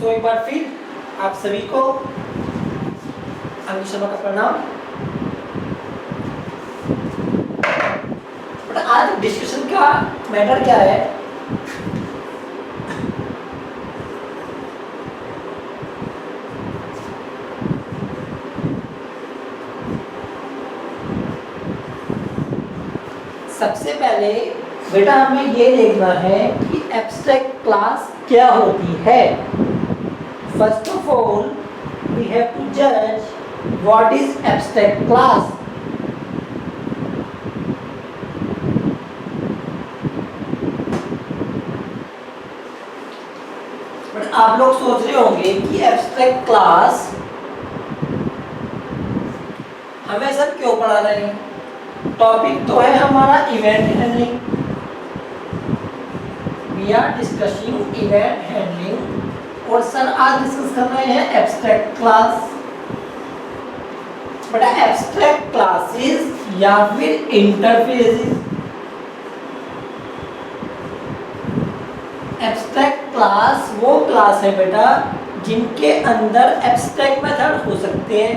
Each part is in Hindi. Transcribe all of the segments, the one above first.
दोस्तों एक बार फिर आप सभी को अंकित शर्मा का प्रणाम। बट आज डिस्कशन का मैटर क्या है, सबसे पहले बेटा हमें ये देखना है कि एब्स्ट्रैक्ट क्लास क्या होती है। First of all we have to जज what is abstract class. But आप लोग सोच रहे होंगे कि एब्स्ट्रैक्ट क्लास हमें सर क्यों पढ़ा रहे हैं। टॉपिक तो है हमारा event handling, we are discussing event handling और सर आज डिस्कस कर रहे हैं abstract class. But abstract classes या फिर इंटरफेसेस, एब्स्ट्रैक्ट क्लास वो क्लास है बेटा जिनके अंदर एब्स्ट्रैक्ट मेथड हो सकते हैं।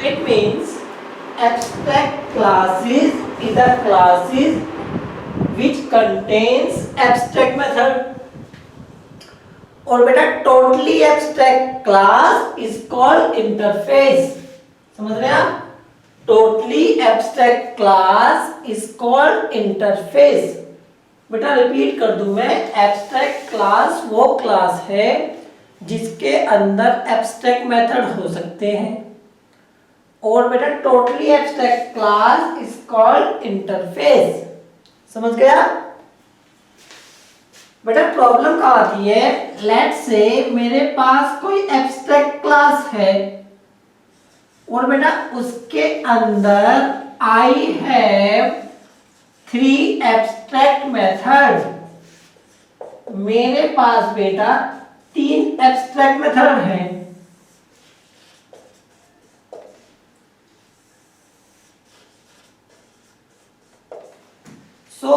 It means abstract classes is a classes which contains abstract method और बेटा totally abstract class is called interface। समझ रहे हैं आप? totally abstract class is called interface। बेटा रिपीट कर दूं मैं, abstract class वो क्लास है जिसके अंदर abstract method हो सकते हैं और बेटा totally abstract class is called interface. समझ गया बेटा? प्रॉब्लम कहाँ आती है, लेट्स से मेरे पास कोई एब्स्ट्रैक्ट क्लास है और बेटा उसके अंदर आई हैव 3 एब्स्ट्रैक्ट मेथड। मेरे पास बेटा 3 एब्स्ट्रैक्ट मेथड हैं। So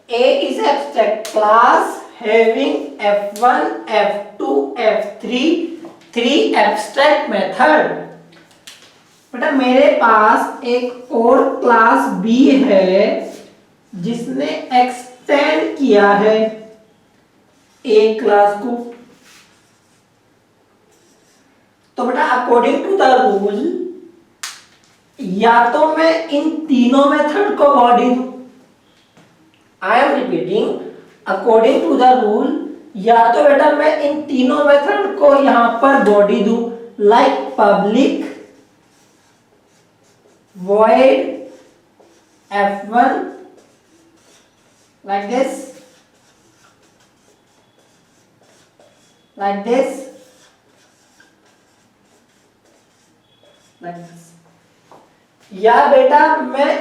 A is abstract class having F1, F2, F3, 3 abstract method। बेटा मेरे पास एक और क्लास B है जिसने एक्सटेंड किया है A क्लास को। तो बेटा अकॉर्डिंग टू द रूल या तो मैं इन तीनों मेथड को बॉडी दूं, I am repeating according to the rule, या तो बेटा मैं इन तीनों मेथड को यहां पर बॉडी दूं, like public void f1 like this, like this, like this, या बेटा मैं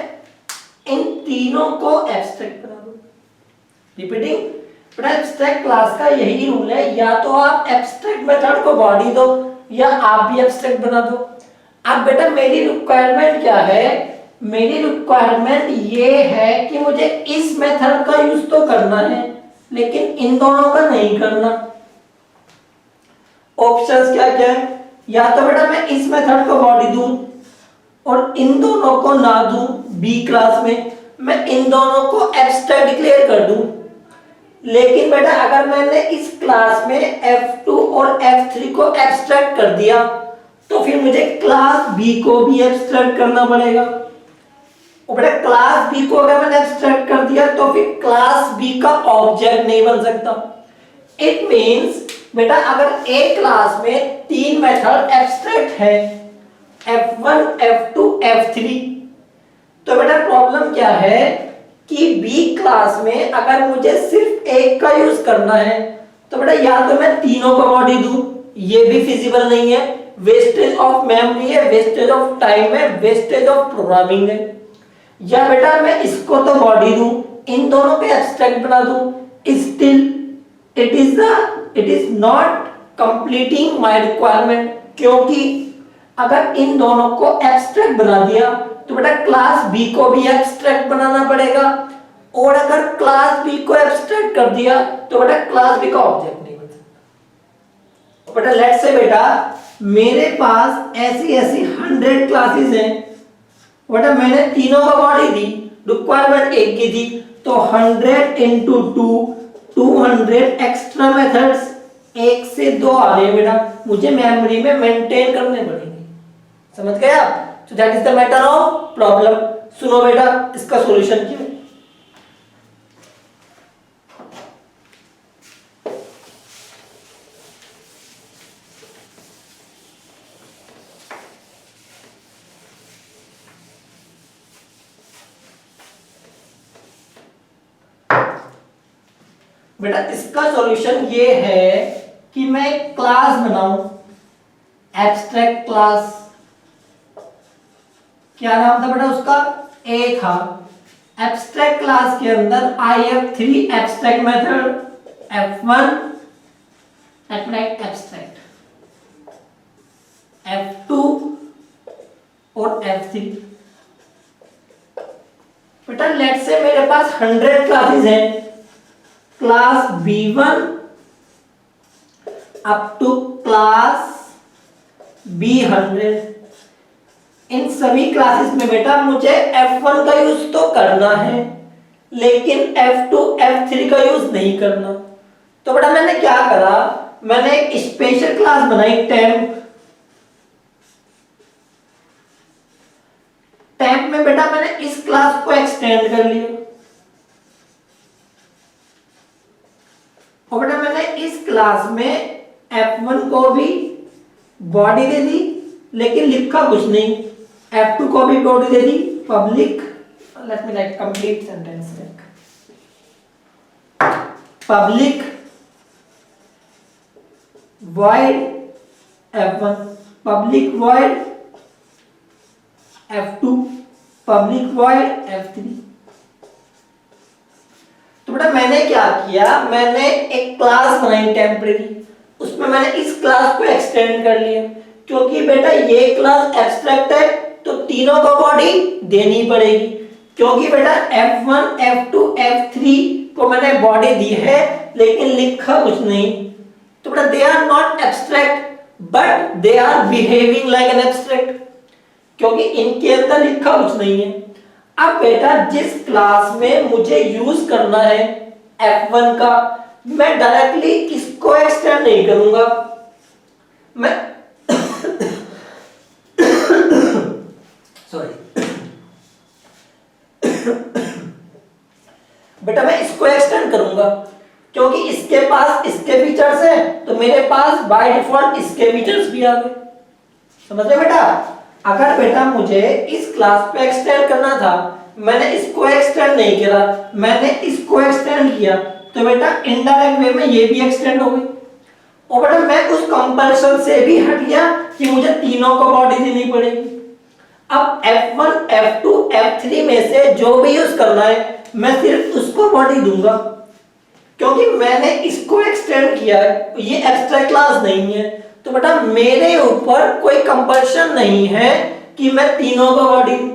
इन तीनों को एब्स्ट्रैक्ट बना दो। रिपीटिंग बेटा एब्स्ट्रैक्ट क्लास का यही रूल है, या तो आप एब्स्ट्रैक्ट मेथड को बॉडी दो या आप भी एब्स्ट्रैक्ट बना दो। अब बेटा मेरी रिक्वायरमेंट क्या है, मेरी रिक्वायरमेंट ये है कि मुझे इस मेथड का यूज तो करना है लेकिन इन दोनों का नहीं करना। ऑप्शंस क्या क्या है, या तो बेटा मैं इस मेथड को बॉडी दूं और इन दोनों को ना दूं, बी क्लास में मैं इन दोनों को एब्स्ट्रैक्ट डिक्लेयर कर दूं। लेकिन बेटा अगर मैंने इस क्लास में F2 और F3 को एब्स्ट्रैक्ट कर दिया तो फिर मुझे क्लास B को भी एब्स्ट्रैक्ट करना पड़ेगा। और बेटा क्लास B को अगर मैंने एब्स्ट्रैक्ट कर दिया तो फिर क्लास B का ऑब्जेक्ट नहीं बन सकता। इट मींस बेटा अगर एक क्लास में 3 मेथड एब्स्ट्रैक्ट है F1, F2, F3, तो बेटा प्रॉब्लम क्या है कि B क्लास में अगर मुझे सिर्फ एक का यूज करना है तो बेटा या तो मैं तीनों को बॉडी दूं, ये भी फिजिबल नहीं है, वेस्टेज ऑफ मेमोरी है, वेस्टेज ऑफ टाइम है, वेस्टेज ऑफ प्रोग्रामिंग है, या बेटा मैं इसको तो बॉडी दूं, इन दोनों के एब्स्ट्रैक्ट बना दूं, still it is not completing my requirement. क्योंकि अगर इन दोनों को एब्स्ट्रैक्ट बना दिया तो बेटा क्लास बी को भी एब्स्ट्रैक्ट बनाना पड़ेगा और अगर क्लास बी को एब्स्ट्रैक्ट कर दिया तो बेटा क्लास बी का ऑब्जेक्ट नहीं बन सकता। बेटा लेट्स से बेटा मेरे पास ऐसी ऐसी 100 क्लासेस हैं, बेटा मैंने तीनों का बॉडी दी, रिक्वायरमेंट एक की थी, तो 100 इंटू 2 200 एक्स्ट्रा मेथड्स, एक से दो आ रहे हैं बेटा, मुझे मेमोरी में मेंटेन करने पड़ेंगे। समझ गए आप? तो that is the matter of problem. सुनो बेटा इसका सॉल्यूशन क्या है। बेटा इसका सॉल्यूशन ये है कि मैं एक क्लास बनाऊं, एब्स्ट्रैक्ट क्लास। क्या नाम था बेटा उसका? ए था। एब्स्ट्रैक्ट क्लास के अंदर I have 3 abstract method, F1 abstract, F2 और F3। बेटा लेट्स से मेरे पास 100 क्लासेस हैं, class B1 up to class B100। इन सभी क्लासेस में बेटा मुझे F1 का यूज तो करना है, लेकिन F2 F3 का यूज नहीं करना। तो बेटा मैंने क्या करा, मैंने एक स्पेशल क्लास बनाई टेम्प। टेम्प में बेटा मैंने इस क्लास को एक्सटेंड कर लिया, और बेटा मैंने इस क्लास में F1 को भी बॉडी दे दी, लेकिन लिखा कुछ नहीं। F2 को भी बॉडी दे दी, public, let me write complete sentence, public void F1, public void F2, public void F3। तो बेटा मैंने क्या किया, मैंने एक क्लास बनाई टेम्परेरी, उसमें मैंने इस क्लास को एक्सटेंड कर लिया, क्योंकि बेटा ये क्लास एब्स्ट्रैक्ट है तो तीनों को बॉडी देनी पड़ेगी। क्योंकि बेटा F1 F2 F3 को मैंने बॉडी दी है, लेकिन लिखा कुछ नहीं, तो बेटा they are not abstract but they are behaving like an abstract, क्योंकि इनके अंदर लिखा कुछ नहीं है। अब बेटा जिस क्लास में मुझे यूज करना है F1 का, मैं डायरेक्टली इसको एक्सटेंड नहीं करूंगा, मैं सॉरी बेटा मैं इसको एक्सटेंड करूंगा, क्योंकि इसके पास इसके फीचर्स हैं, तो मेरे पास बाय डिफॉल्ट इसके फीचर्स भी आ गए। समझ रहे बेटा? अगर बेटा मुझे इस क्लास पे एक्सटेंड करना था, मैंने इसको एक्सटेंड नहीं किया, मैंने इसको एक्सटेंड किया, तो बेटा इनडायरेक्ट वे में ये भी एक्सटेंड हो गई, और बेटा मैं उस कंपल्सन से भी हट गया कि मुझे तीनों को बॉडी देनी पड़ेगी। अब F1 F2 F3 में से जो भी यूज करना है, मैं सिर्फ उसको बॉडी दूंगा, क्योंकि मैंने इसको एक्सटेंड किया है, ये एक्स्ट्रा क्लास नहीं है, तो बेटा मेरे ऊपर कोई कंपल्शन नहीं है कि मैं तीनों को बॉडी दूं।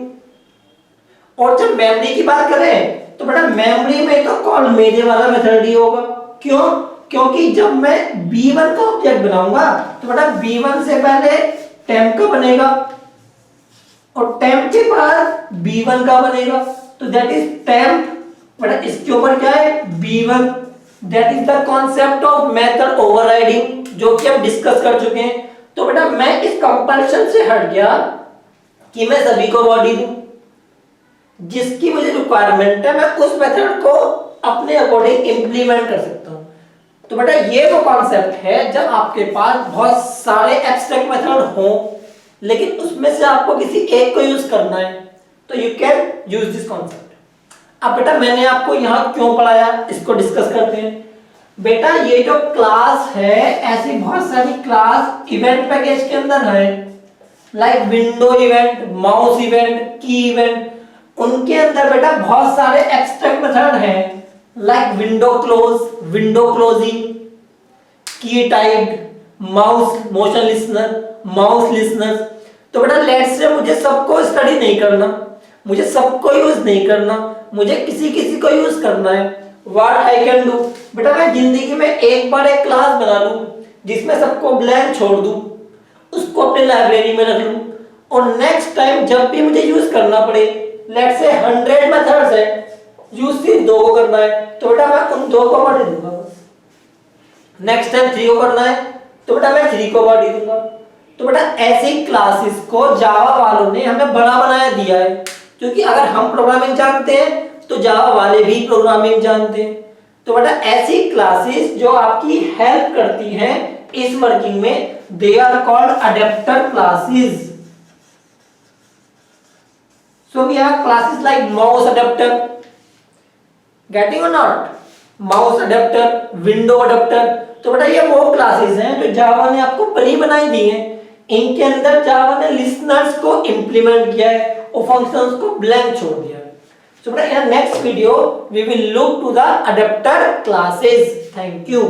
और जब मेमोरी की बात करें, तो बेटा मेमोरी में तो कॉल मेरे वाला मेथड ही होगा। क्यों? क्योंकि जब मैं B1 का ऑब्जेक्ट बनाऊंगा, तो बेटा B1 से पहले टेम्प का बनेगा, और टेम्प के बाद B1 का बनेगा, तो दैट इज टेम्प, बेटा इसके ऊपर क्या है B1। That is the concept of method overriding, जो कि हम डिस्कस कर चुके हैं। तो बेटा मैं इस कंपल्शन से हट गया कि मैं सभी को बॉडी दूं, जिसकी मुझे रिक्वायरमेंट है, मैं उस मेथड को अपने अकॉर्डिंग इंप्लीमेंट कर सकता हूं। तो बेटा ये वो कॉन्सेप्ट है जब आपके पास बहुत सारे एब्स्ट्रैक्ट मेथड हो, लेकिन उसमें से आपको किसी एक को यूज करना है, तो you can use this concept. अब बेटा मैंने आपको यहां क्यों पढ़ाया, इसको डिस्कस करते हैं। बेटा ये जो क्लास है, ऐसी बहुत सारी क्लास इवेंट पैकेज के अंदर है, like window event, mouse event, key event. उनके अंदर बेटा बहुत सारे एब्स्ट्रैक्ट मेथड हैं, like window close, window closing, key typed, mouse motion listener, mouse listener. तो बेटा लेट्स से मुझे सबको स्टडी नहीं करना, मुझे सबको यूज नहीं करना, मुझे किसी किसी को यूज करना है। व्हाट आई कैन डू, बेटा मैं जिंदगी में एक बार एक क्लास बना लूं जिसमें सबको ब्लैंक छोड़ दूं, उसको अपनी लाइब्रेरी में रख लूं और नेक्स्ट टाइम जब भी मुझे यूज करना पड़े, लेट्स से 100 मेथड्स है, यूज सिर्फ 2 को करना है तो बेटा मैं उन 2 को बढ़ा दूंगा। नेक्स्ट टाइम 3 को करना है तो बेटा मैं 3 को बढ़ा दूंगा। तो बेटा ऐसी क्लासेस को जावा वालों ने हमें बड़ा बनाया दिया है, क्योंकि अगर हम प्रोग्रामिंग जानते हैं तो जावा वाले भी प्रोग्रामिंग जानते हैं। तो बेटा ऐसी क्लासेस जो आपकी हेल्प करती हैं इस वर्किंग में, they are called adapter classes. So we have classes like mouse adapter, getting or not? Mouse adapter, window adapter। तो बेटा ये वो क्लासेस हैं जो जावा ने आपको बड़ी बनाई दी हैं। इनके अंदर जावा ने लिसनर्स को इंप्लीमेंट किया है और फंक्शंस को ब्लैंक छोड़ दिया है। So बेटा in next video we will look to the adapter classes. Thank you.